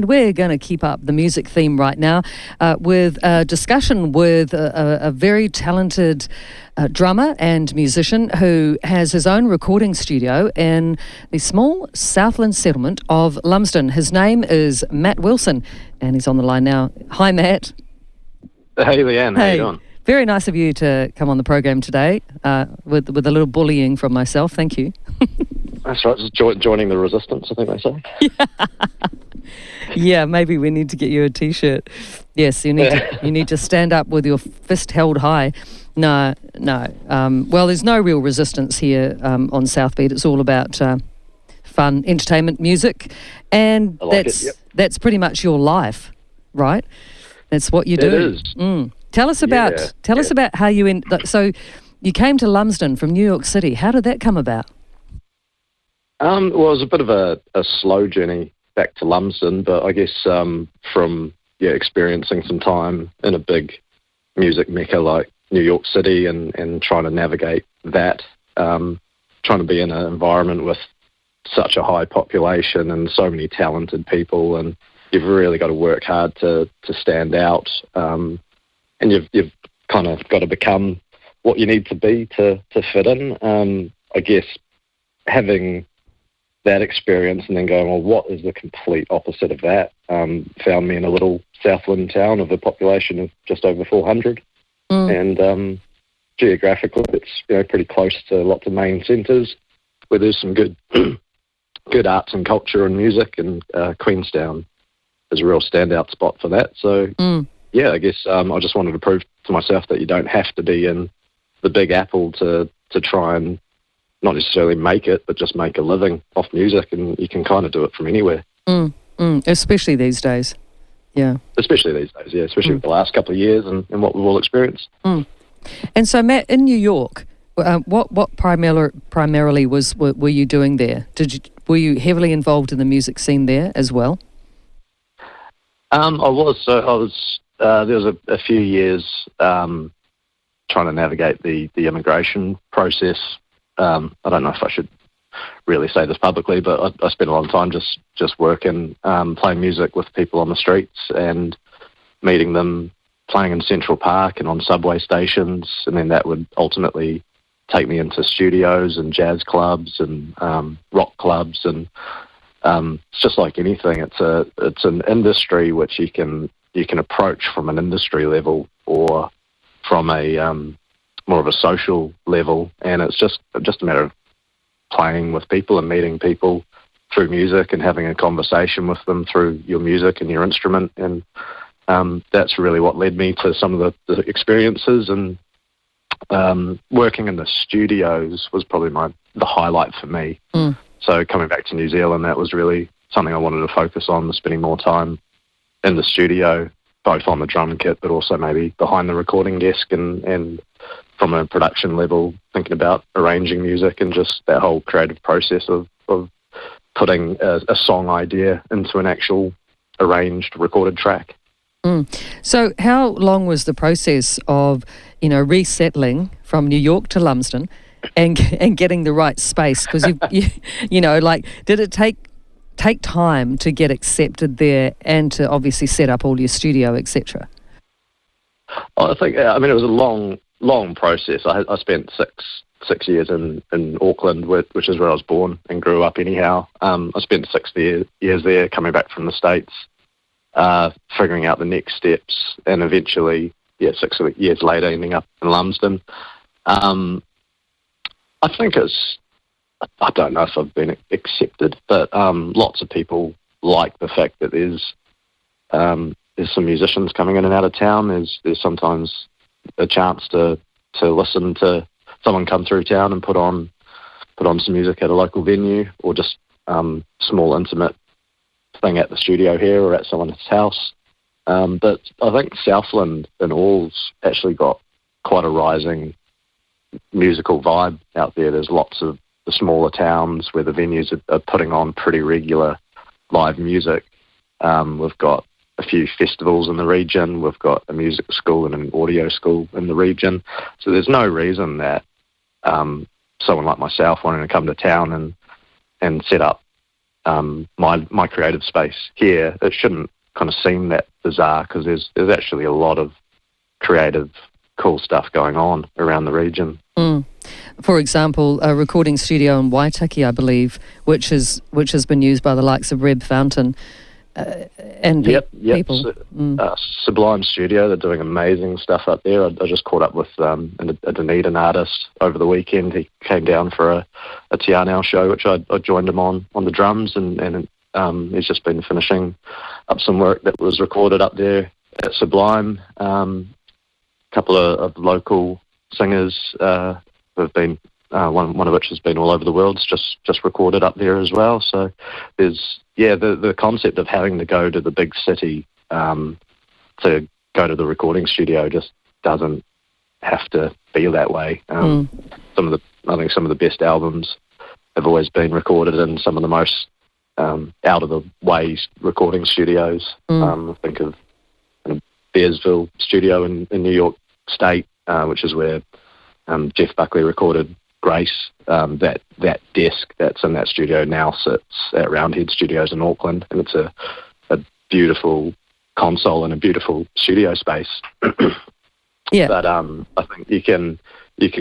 and we're going to keep up the music theme right now with a discussion with a very talented drummer and musician who has his own recording studio in the small Southland settlement of Lumsden. His name is Matt Wilson, and he's on the line now. Hi, Matt. Hey, Leanne. How you doing? Very nice of you to come on the program today with a little bullying from myself. Thank you. That's right, just joining the resistance, I think they say. Yeah, maybe we need to get you a T-shirt. Yes, you need to stand up with your fist held high. No. Well, there's no real resistance here on South Beat. It's all about fun, entertainment, music, and that's pretty much your life, right? That's what you do. It is. Tell us about how you so you came to Lumsden from New York City. How did that come about? Well, it was a bit of a slow journey back to Lumsden, but I guess from experiencing some time in a big music mecca like New York City and trying to navigate that, trying to be in an environment with such a high population and so many talented people, and you've really got to work hard to stand out, and you've kind of got to become what you need to be to fit in. I guess having that experience and then going, well, what is the complete opposite of that? Found me in a little Southland town of a population of just over 400, and geographically it's pretty close to lots of main centres where there's some good good arts and culture and music, and Queenstown is a real standout spot for that. So I guess I just wanted to prove to myself that you don't have to be in the Big Apple to try and not necessarily make it, but just make a living off music, and you can kind of do it from anywhere. Especially these days. Yeah. Especially these days, yeah. Especially with the last couple of years and what we've all experienced. And so, Matt, in New York, what primarily were you doing there? Were you heavily involved in the music scene there as well? I was. So I was. There was a few years trying to navigate the immigration process. I don't know if I should really say this publicly, but I spent a lot of time just working, playing music with people on the streets and meeting them, playing in Central Park and on subway stations, and then that would ultimately take me into studios and jazz clubs and rock clubs, and it's just like anything. It's an industry which you can approach from an industry level or from a more of a social level, and it's just a matter of playing with people and meeting people through music and having a conversation with them through your music and your instrument, and that's really what led me to some of the experiences. And working in the studios was probably the highlight for me. So coming back to New Zealand, that was really something I wanted to focus on, was spending more time in the studio, both on the drum kit but also maybe behind the recording desk and from a production level, thinking about arranging music and just that whole creative process of putting a song idea into an actual arranged recorded track. So how long was the process of resettling from New York to Lumsden and getting the right space? Because did it take time to get accepted there and to obviously set up all your studio, etc.? I think it was a long process. I spent six years in Auckland, which is where I was born and grew up anyhow. I spent 6 years there, coming back from the States, figuring out the next steps, and eventually, 6 years later, ending up in Lumsden. I think I don't know if I've been accepted, but lots of people like the fact that there's some musicians coming in and out of town. There's sometimes a chance to listen to someone come through town and put on some music at a local venue, or just small intimate thing at the studio here or at someone's house. But I think Southland and all's actually got quite a rising musical vibe out there. There's lots of the smaller towns where the venues are putting on pretty regular live music. We've got a few festivals in the region. We've got a music school and an audio school in the region. So there's no reason that someone like myself wanting to come to town and set up my creative space here, it shouldn't kind of seem that bizarre, because there's actually a lot of creative, cool stuff going on around the region. For example, a recording studio in Waitaki, I believe, which has been used by the likes of Reb Fountain and people. Sublime Studio, they're doing amazing stuff up there. I just caught up with a Dunedin artist over the weekend. He came down for a Tianao show, which I joined him on the drums, and he's just been finishing up some work that was recorded up there at Sublime. A couple of local singers have been, one of which has been all over the world, just recorded up there as well. So there's the concept of having to go to the big city to go to the recording studio just doesn't have to be that way. I think some of the best albums have always been recorded in some of the most out of the way recording studios. I think of Bearsville Studio in New York State, which is where Jeff Buckley recorded Grace. That desk that's in that studio now sits at Roundhead Studios in Auckland, and it's a beautiful console and a beautiful studio space. Yeah. But I think you can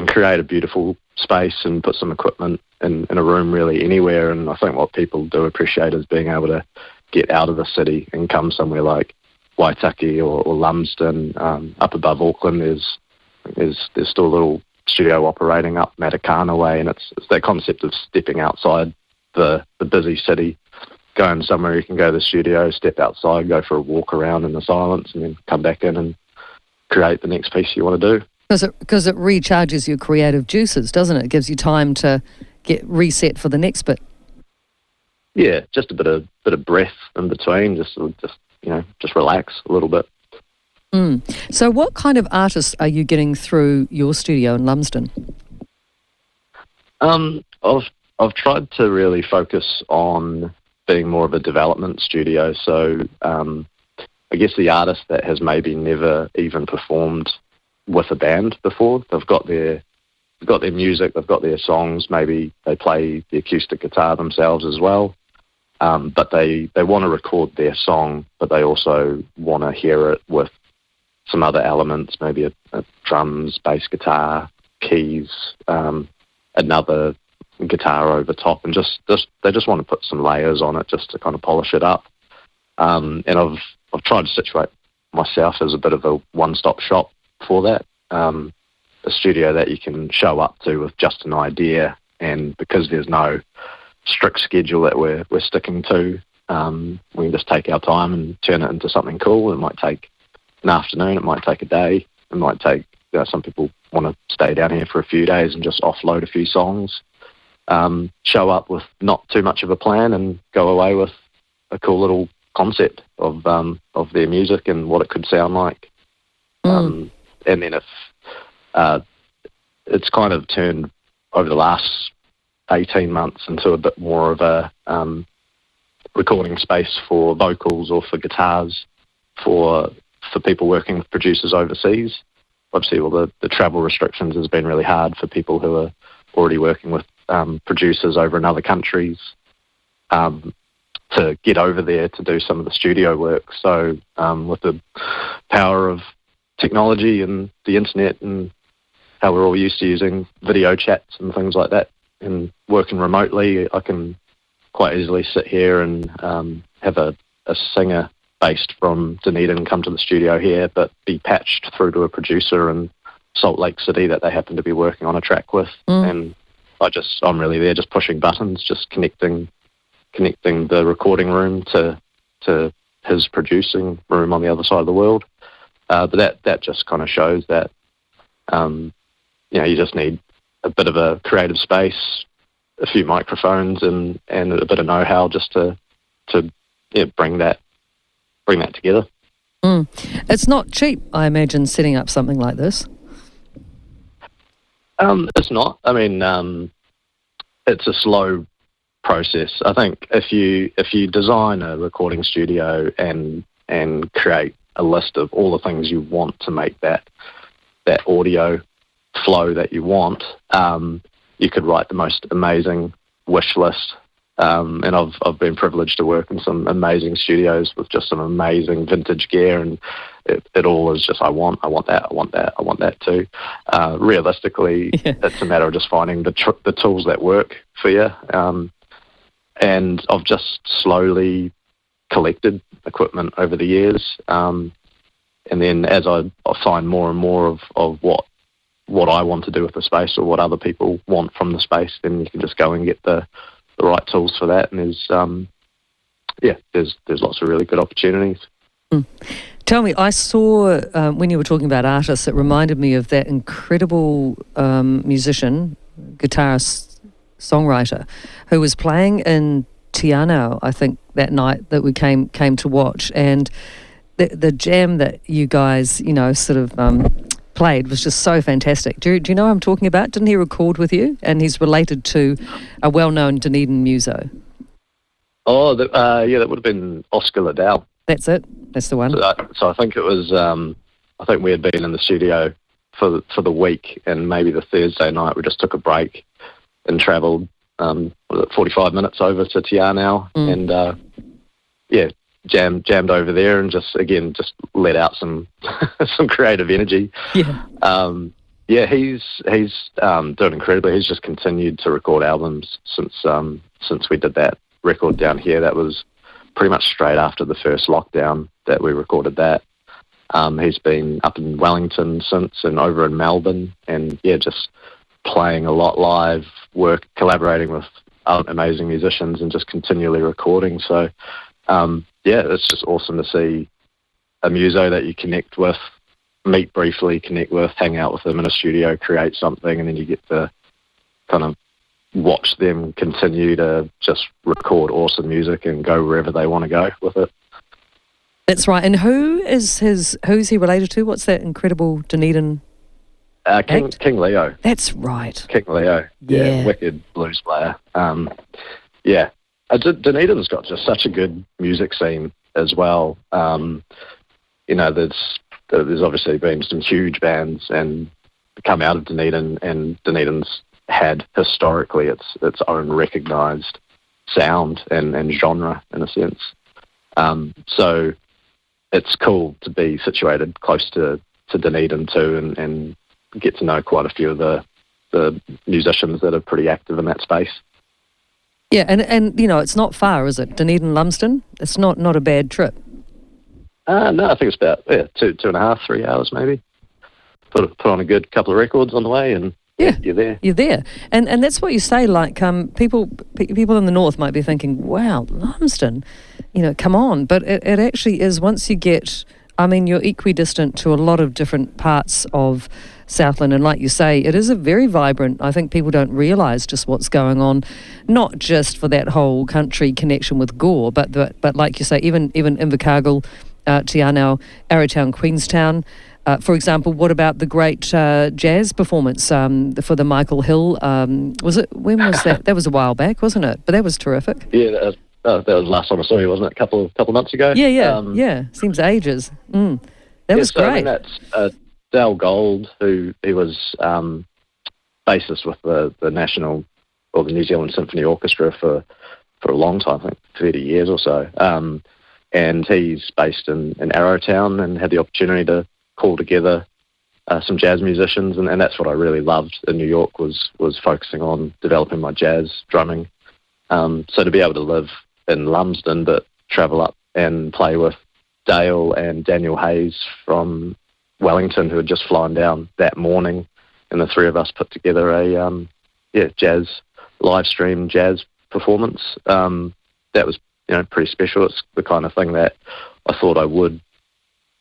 create a beautiful space and put some equipment in a room really anywhere, and I think what people do appreciate is being able to get out of the city and come somewhere like Waitaki or Lumsden. Up above Auckland there's still a little studio operating up Matakana way, and it's that concept of stepping outside the busy city, going somewhere you can go to the studio, step outside, go for a walk around in the silence, and then come back in and create the next piece you want to do. Because it recharges your creative juices, doesn't it? It gives you time to get reset for the next bit. Yeah, just a bit of breath in between, just relax a little bit. So what kind of artists are you getting through your studio in Lumsden? I've tried to really focus on being more of a development studio. So I guess the artist that has maybe never even performed with a band before, they've got their music, they've got their songs, maybe they play the acoustic guitar themselves as well, but they want to record their song, but they also want to hear it with some other elements, maybe a drums, bass guitar, keys, another guitar over top, and they just want to put some layers on it just to kind of polish it up. And I've tried to situate myself as a bit of a one-stop shop for that. A studio that you can show up to with just an idea, and because there's no strict schedule that we're sticking to, we can just take our time and turn it into something cool. It might take an afternoon, it might take a day, it might take, some people want to stay down here for a few days and just offload a few songs, show up with not too much of a plan and go away with a cool little concept of their music and what it could sound like. And then if it's kind of turned over the last 18 months into a bit more of a recording space for vocals or for guitars for people working with producers overseas. Obviously, all the travel restrictions has been really hard for people who are already working with producers over in other countries to get over there to do some of the studio work. So with the power of technology and the internet and how we're all used to using video chats and things like that and working remotely, I can quite easily sit here and have a singer based from Dunedin come to the studio here, but be patched through to a producer in Salt Lake City that they happen to be working on a track with. And I'm really there just pushing buttons, just connecting the recording room to his producing room on the other side of the world. But that just kind of shows that you just need a bit of a creative space, a few microphones, and a bit of know-how just to bring that together. It's not cheap, I imagine, setting up something like this. It's not. I mean, it's a slow process. I think if you design a recording studio and create a list of all the things you want to make that audio flow that you want, you could write the most amazing wish list And I've been privileged to work in some amazing studios with just some amazing vintage gear, and it all is just I want that too. Realistically, it's a matter of just finding the tools that work for you. And I've just slowly collected equipment over the years, and then as I find more and more of what I want to do with the space or what other people want from the space, then you can just go and get the right tools for that. And there's lots of really good opportunities. Tell me, I saw when you were talking about artists, it reminded me of that incredible musician, guitarist, songwriter, who was playing in Te Anau, I think, that night that we came to watch, and the jam that you guys, sort of played was just so fantastic. Do you know what I'm talking about? Didn't he record with you? And he's related to a well-known Dunedin muso. Oh, that would have been Oscar Liddell. That's it. That's the one. So I think it was. I think we had been in the studio for the week, and maybe the Thursday night we just took a break and travelled 45 minutes over to Te Anau, and jammed over there, and just let out some some creative energy. He's doing incredibly. He's just continued to record albums since we did that record down here. That was pretty much straight after the first lockdown that we recorded that. He's been up in Wellington since, and over in Melbourne, and just playing a lot live, collaborating with amazing musicians, and just continually recording. So it's just awesome to see a muso that you meet briefly, connect with, hang out with them in a studio, create something, and then you get to kind of watch them continue to just record awesome music and go wherever they want to go with it. That's right. And who's he related to? What's that incredible Dunedin King Leo. That's right. King Leo. Yeah, wicked blues player. Dunedin's got just such a good music scene as well. There's obviously been some huge bands and come out of Dunedin, and Dunedin's had historically its own recognised sound and genre in a sense. So it's cool to be situated close to Dunedin too, and get to know quite a few of the musicians that are pretty active in that space. Yeah, and it's not far, is it? Dunedin, Lumsden? It's not a bad trip. No, I think it's about 2.5, 3 hours maybe. Put on a good couple of records on the way, and you're there. You're there, and that's what you say. Like people in the north might be thinking, "Wow, Lumsden, come on!" But it actually is. Once you get, you're equidistant to a lot of different parts of Southland, and like you say, it is a very vibrant. I think people don't realise just what's going on, not just for that whole country connection with Gore, but like you say, even Invercargill, Te Anau, Arrowtown, Queenstown. For example, what about the great jazz performance for the Michael Hill? When was that? That was a while back, wasn't it? But that was terrific. Yeah, that was the last time I saw you, wasn't it? A couple months ago. Yeah. Seems ages. That was great. That's Dal Gold, he was bassist with the National or the New Zealand Symphony Orchestra for a long time, I think 30 years or so. And he's based in Arrowtown, and had the opportunity to call together some jazz musicians, and that's what I really loved in New York was focusing on developing my jazz drumming. So to be able to live in Lumsden but travel up and play with Dale and Daniel Hayes from Wellington, who had just flown down that morning, and the three of us put together a jazz live stream jazz performance. That was pretty special. It's the kind of thing that I thought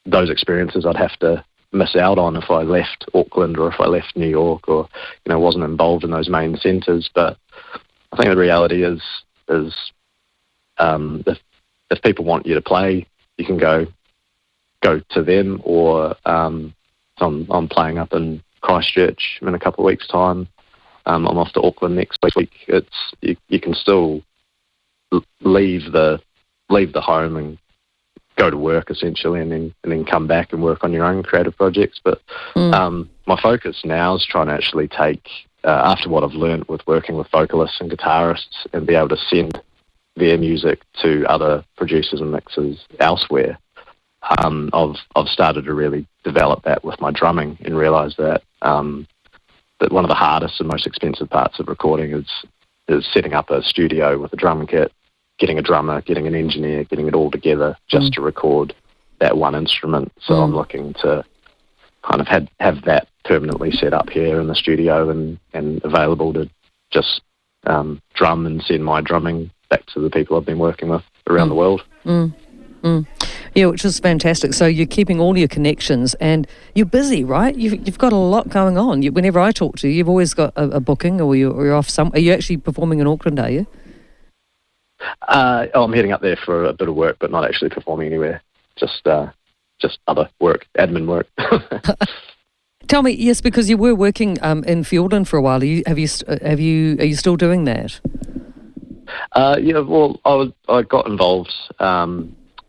those experiences I'd have to miss out on if I left Auckland or if I left New York, or wasn't involved in those main centres. But I think the reality is if people want you to play, you can go to them, or I'm playing up in Christchurch in a couple of weeks' time. I'm off to Auckland next week. You can still leave the home and go to work essentially, and then come back and work on your own creative projects. But my focus now is trying to actually take after what I've learned with working with vocalists and guitarists, and be able to send their music to other producers and mixers elsewhere, I've started to really develop that with my drumming and realise that that one of the hardest and most expensive parts of recording is setting up a studio with a drum kit, getting a drummer, getting an engineer, getting it all together just to record that one instrument. So I'm looking to kind of have that permanently set up here in the studio and available to just drum and send my drumming back to the people I've been working with around the world. Yeah, which is fantastic. So you're keeping all your connections, and you're busy, right? You've got a lot going on. Whenever I talk to you, you've always got a booking, or you're off some. Are you actually performing in Auckland? Are you? I'm heading up there for a bit of work, but not actually performing anywhere. Just other work, admin work. Tell me, yes, because you were working in Fiordland for a while. Are you still doing that? Yeah, well, I got involved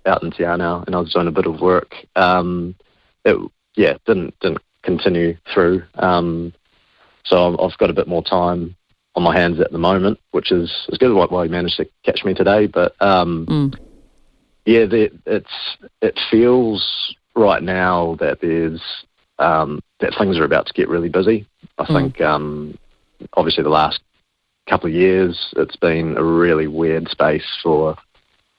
out in Te Anau, and I was doing a bit of work. It didn't continue through. So I've got a bit more time on my hands at the moment, which is good. Why you managed to catch me today, but it feels right now that there's that things are about to get really busy. I think obviously the last couple of years it's been a really weird space for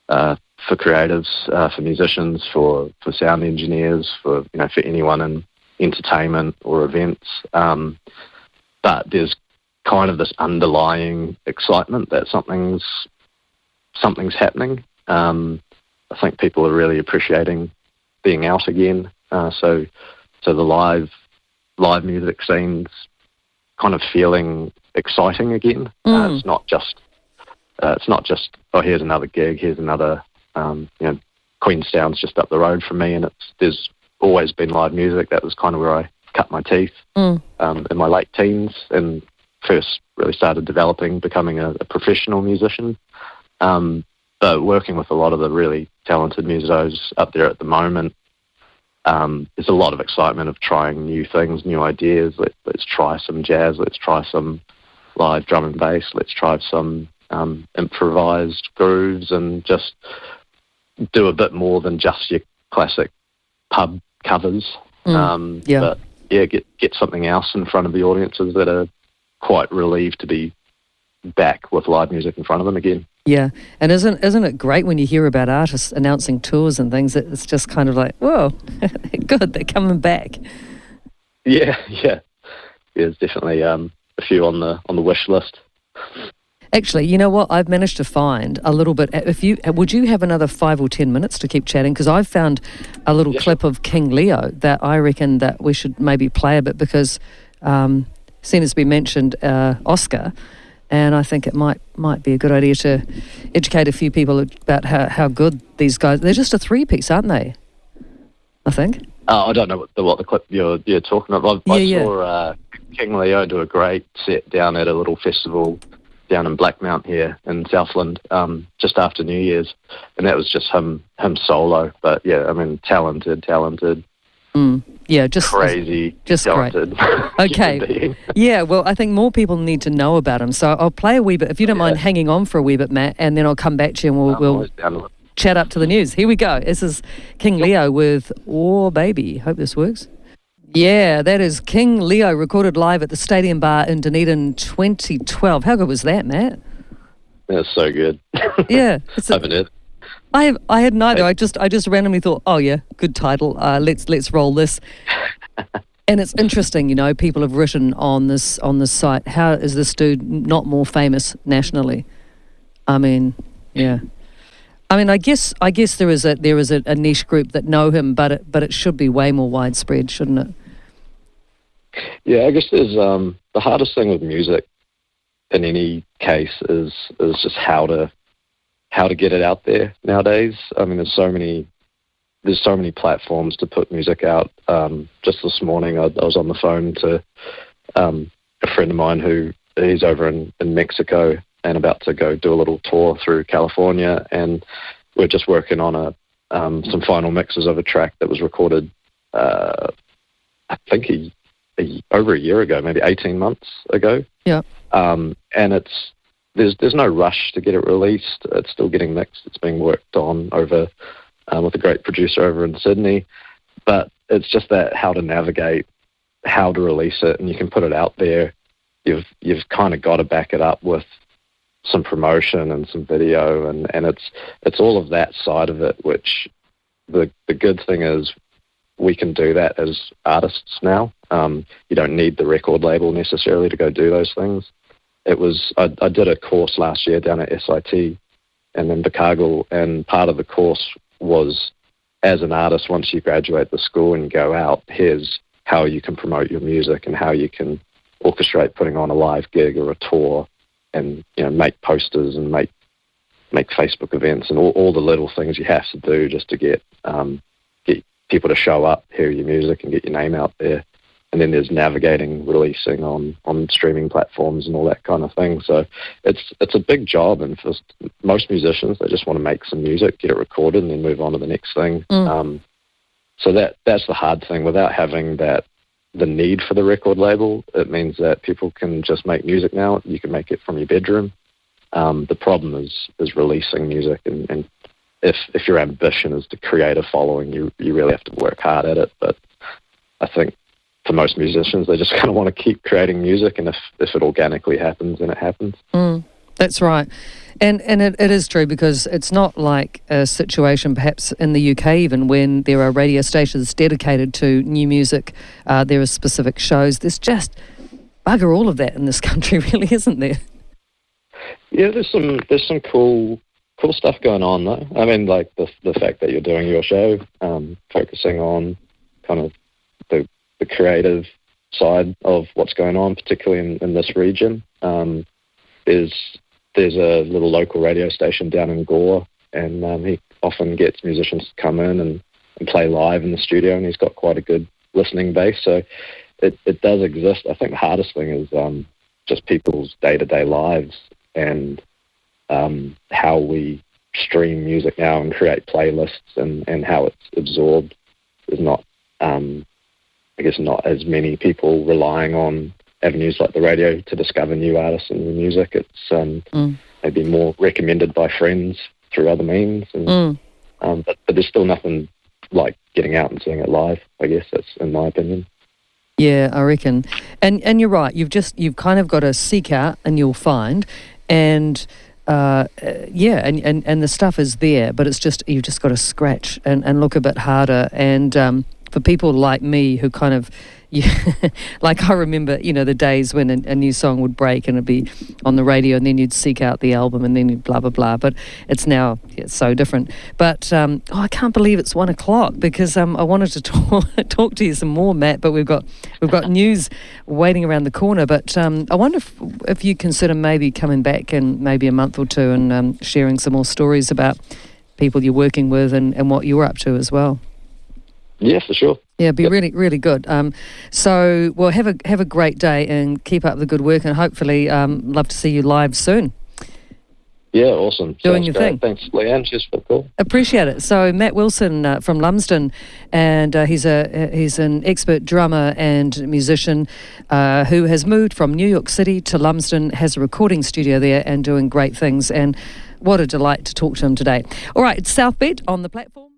creatives, for musicians, for sound engineers, for anyone in entertainment or events. But there's kind of this underlying excitement that something's happening. I think people are really appreciating being out again. So the live music scene's kind of feeling exciting again. It's not just here's another gig, here's another Queenstown's just up the road from me, and there's always been live music. That was kind of where I cut my teeth in my late teens and first really started becoming a professional musician. But working with a lot of the really talented musos up there at the moment, there's a lot of excitement of trying new things, new ideas. Let's try some jazz, let's try some live drum and bass, let's try some improvised grooves, and just do a bit more than just your classic pub covers. But get something else in front of the audiences that are quite relieved to be back with live music in front of them again. Yeah, and isn't it great when you hear about artists announcing tours and things? It's just kind of like, whoa, good, they're coming back. Yeah. There's definitely a few on the wish list. Actually, you know what? I've managed to find a little bit. Would you have another 5 or 10 minutes to keep chatting? Because I've found a little clip of King Leo that I reckon that we should maybe play a bit, because seeing as we mentioned Oscar, and I think it might be a good idea to educate a few people about how good these guys. They're just a 3-piece, aren't they? I think. I don't know what the clip you're talking about. I saw King Leo do a great set down at a little festival down in Blackmount here in Southland, just after New Year's, and that was just him solo. But yeah, I mean, talented. Yeah, just crazy, just talented. Great. Okay. Yeah, well, I think more people need to know about him. So I'll play a wee bit, if you don't mind hanging on for a wee bit, Matt, and then I'll come back to you and we'll chat up to the news. Here we go. This is King Leo with Oh Baby. Hope this works. Yeah, that is King Leo, recorded live at the Stadium Bar in Dunedin 2012. How good was that, Matt? That's so good. Yeah. I haven't heard. I had neither. I just randomly thought, oh yeah, good title. Let's roll this. And it's interesting, people have written on this site, how is this dude not more famous nationally? I mean, yeah. I mean, I guess there is a niche group that know him, but it should be way more widespread, shouldn't it? Yeah, I guess there's the hardest thing with music in any case is just how to get it out there nowadays. I mean, there's so many platforms to put music out. Just this morning, I was on the phone to a friend of mine he's over in Mexico and about to go do a little tour through California, and we're just working on some final mixes of a track that was recorded, I think over a year ago, maybe 18 months ago. Yeah. And there's no rush to get it released. It's still getting mixed. It's being worked on over with a great producer over in Sydney. But it's just that how to navigate, how to release it, and you can put it out there. You've kind of got to back it up with some promotion and some video, and it's all of that side of it, which the good thing is we can do that as artists now. You don't need the record label necessarily to go do those things. I did a course last year down at SIT and in Invercargill, and part of the course was, as an artist, once you graduate the school and you go out, here's how you can promote your music and how you can orchestrate putting on a live gig or a tour, and make posters and make Facebook events and all the little things you have to do just to get people to show up, hear your music, and get your name out there. And then there's navigating, releasing on streaming platforms and all that kind of thing. So it's a big job, and for most musicians, they just want to make some music, get it recorded, and then move on to the next thing. So that's the hard thing. Without having the need for the record label, it means that people can just make music now. You can make it from your bedroom. The problem is releasing music, and if your ambition is to create a following, you really have to work hard at it. But I think for most musicians, they just kind of want to keep creating music, and if it organically happens, then it happens. That's right. And it is true, because it's not like a situation perhaps in the UK even when there are radio stations dedicated to new music. There are specific shows. There's just bugger all of that in this country, really, isn't there? Yeah, there's some cool stuff going on, though. I mean, like the fact that you're doing your show, focusing on kind of the creative side of what's going on, particularly in this region. There's a little local radio station down in Gore, and he often gets musicians to come in and play live in the studio, and he's got quite a good listening base. So it does exist. I think the hardest thing is just people's day-to-day lives, and how we stream music now and create playlists, and how it's absorbed is not, I guess, not as many people relying on avenues like the radio to discover new artists and new music. It's maybe more recommended by friends through other means, and but there's still nothing like getting out and seeing it live. I guess that's in my opinion. Yeah, I reckon, and you're right. You've kind of got to seek out, and you'll find, and and the stuff is there, but it's just you've just got to scratch and look a bit harder. And for people like me who kind of, like I remember, the days when a new song would break and it'd be on the radio, and then you'd seek out the album, and then you'd blah, blah, blah. But it's now, it's so different. But I can't believe it's 1:00, because I wanted to talk to you some more, Matt, but we've got news waiting around the corner. But I wonder if you consider maybe coming back in maybe a month or two and sharing some more stories about people you're working with and what you're up to as well. Yeah, for sure. Yeah, it'd be really, really good. So, well, have a great day and keep up the good work, and hopefully love to see you live soon. Yeah, awesome. Doing your thing. Thanks, Leanne. Cheers for the call. Appreciate it. So, Matt Wilson from Lumsden, and he's an expert drummer and musician who has moved from New York City to Lumsden, has a recording studio there, and doing great things. And what a delight to talk to him today. All right, it's South Beat on the platform.